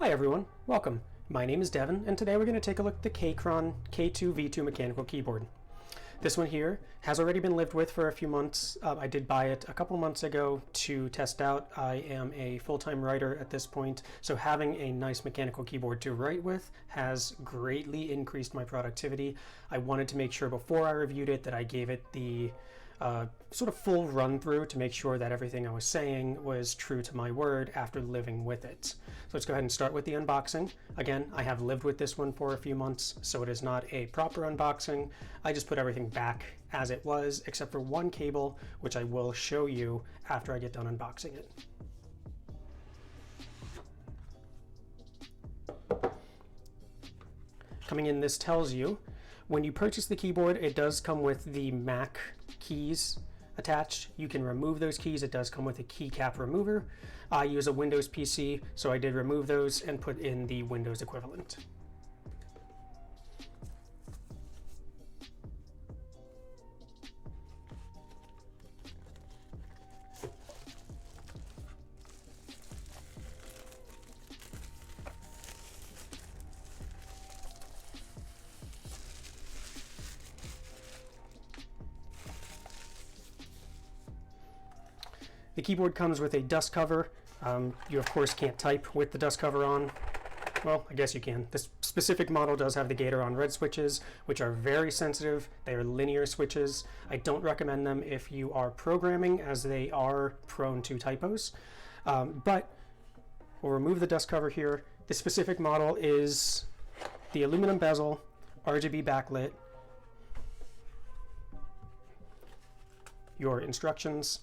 Hi everyone, welcome. My name is Devin, and today we're going to take a look at the Keychron K2V2 mechanical keyboard. This one here has already been lived with for a few months. I did buy it a couple months ago to test out. I am a full-time writer at this point, so having a nice mechanical keyboard to write with has greatly increased my productivity. I wanted to make sure before I reviewed it that I gave it the sort of full run through to make sure that everything I was saying was true to my word after living with it. So let's go ahead and start with the unboxing. Again, I have lived with this one for a few months, so it is not a proper unboxing. I just put everything back as it was, except for one cable, which I will show you after I get done unboxing it. Coming in, this tells you when you purchase the keyboard, it does come with the Mac keys attached. You can remove those keys. It does come with a keycap remover. I use a Windows PC, so I did remove those and put in the Windows equivalent. The keyboard comes with a dust cover. You of course can't type with the dust cover on. Well, I guess you can. This specific model does have the Gatoron red switches, which are very sensitive. They are linear switches. I don't recommend them if you are programming, as they are prone to typos. But we'll remove the dust cover here. This specific model is the aluminum bezel, RGB backlit, your instructions.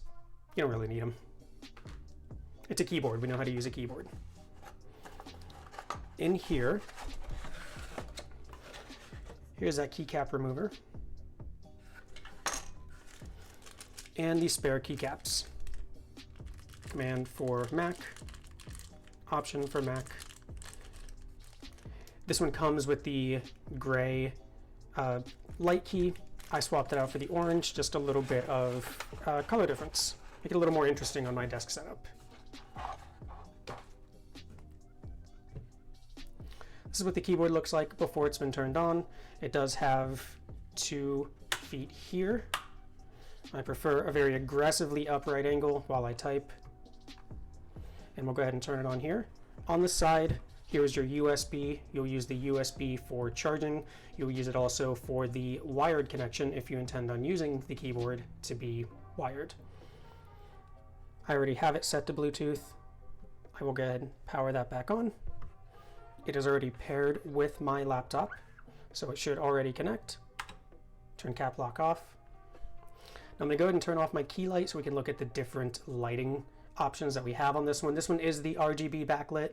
You don't really need them. It's a keyboard. We know how to use a keyboard. In here, here's that keycap remover and the spare keycaps. Command for Mac, option for Mac. This one comes with the gray light key. I swapped it out for the orange, just a little bit of color difference. Make it a little more interesting on my desk setup. This is what the keyboard looks like before it's been turned on. It does have 2 feet here. I prefer a very aggressively upright angle while I type. And we'll go ahead and turn it on here. On the side, here's your USB. You'll use the USB for charging. You'll use it also for the wired connection if you intend on using the keyboard to be wired. I already have it set to Bluetooth. I will go ahead and power that back on. It is already paired with my laptop, so it should already connect. Turn cap lock off. Now I'm going to go ahead and turn off my key light so we can look at the different lighting options that we have on this one. This one is the RGB backlit.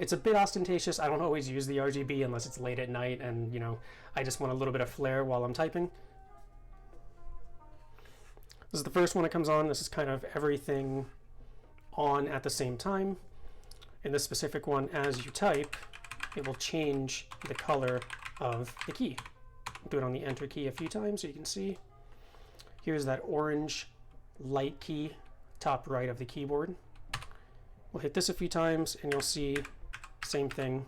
It's a bit ostentatious. I don't always use the RGB unless it's late at night and, you know, I just want a little bit of flare while I'm typing. This is the first one that comes on. This is kind of everything on at the same time. In this specific one, as you type, it will change the color of the key. I'll do it on the enter key a few times so you can see. Here's that orange light key, top right of the keyboard. We'll hit this a few times and you'll see same thing.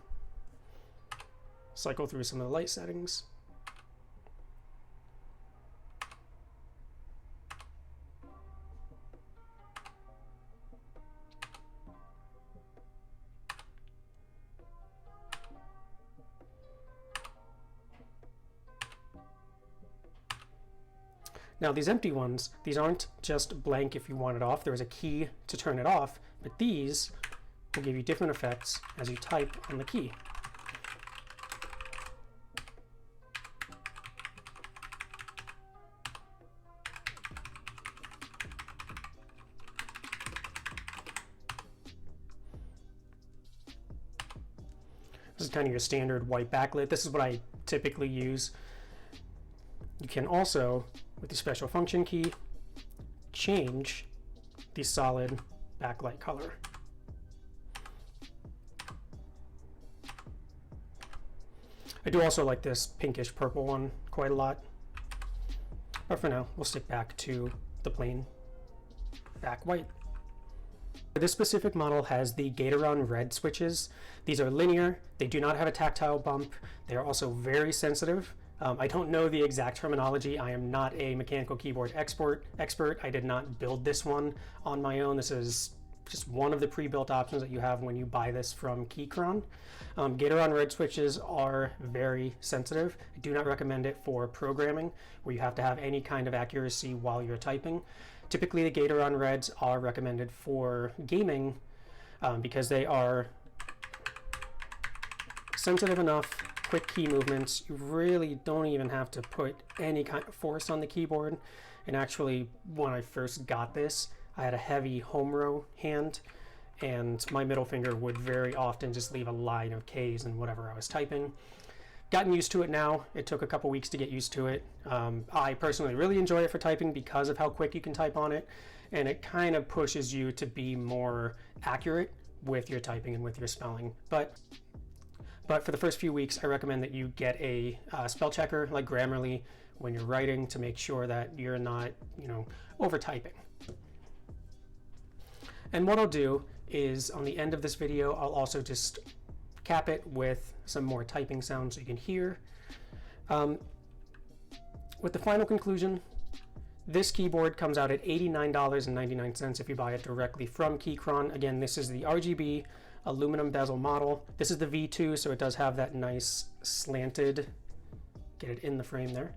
Cycle through some of the light settings. Now these empty ones, these aren't just blank if you want it off. There is a key to turn it off, but these will give you different effects as you type on the key. This is kind of your standard white backlit. This is what I typically use. You can also, with the special function key, change the solid backlight color. I do also like this pinkish purple one quite a lot. But for now, we'll stick back to the plain back white. This specific model has the Keychron red switches. These are linear, they do not have a tactile bump, they are also very sensitive. I don't know the exact terminology. I am not a mechanical keyboard expert. I did not build this one on my own. This is just one of the pre-built options that you have when you buy this from Keychron. Keychron red switches are very sensitive. I do not recommend it for programming where you have to have any kind of accuracy while you're typing. Typically the Keychron reds are recommended for gaming because they are sensitive enough, quick key movements. You really don't even have to put any kind of force on the keyboard. And actually, when I first got this, I had a heavy home row hand, and my middle finger would very often just leave a line of K's in whatever I was typing. Gotten used to it now. It took a couple weeks to get used to it. I personally really enjoy it for typing because of how quick you can type on it, and it kind of pushes you to be more accurate with your typing and with your spelling. But for the first few weeks, I recommend that you get a spell checker like Grammarly when you're writing to make sure that you're not, over typing. And what I'll do is on the end of this video, I'll also just cap it with some more typing sounds so you can hear. With the final conclusion, this keyboard comes out at $89.99 if you buy it directly from Keychron. Again, this is the RGB aluminum bezel model. This is the V2, so it does have that nice slanted, get it in the frame there.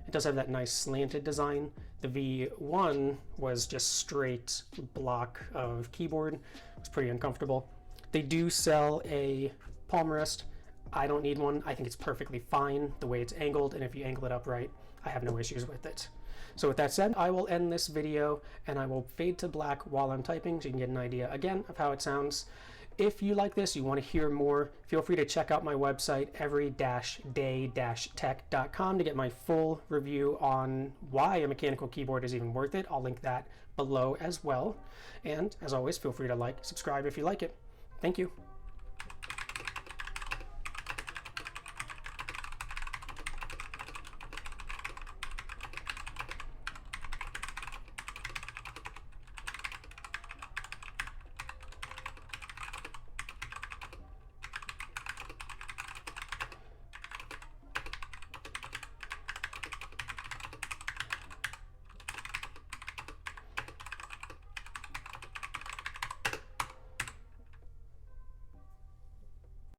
It does have that nice slanted design. The V1 was just straight block of keyboard. It was pretty uncomfortable. They do sell a palm rest. I don't need one. I think it's perfectly fine the way it's angled, and if you angle it upright, I have no issues with it. So with that said, I will end this video and I will fade to black while I'm typing so you can get an idea again of how it sounds. If you like this, you want to hear more, feel free to check out my website, every-day-tech.com, to get my full review on why a mechanical keyboard is even worth it. I'll link that below as well. And as always, feel free to like, subscribe if you like it. Thank you.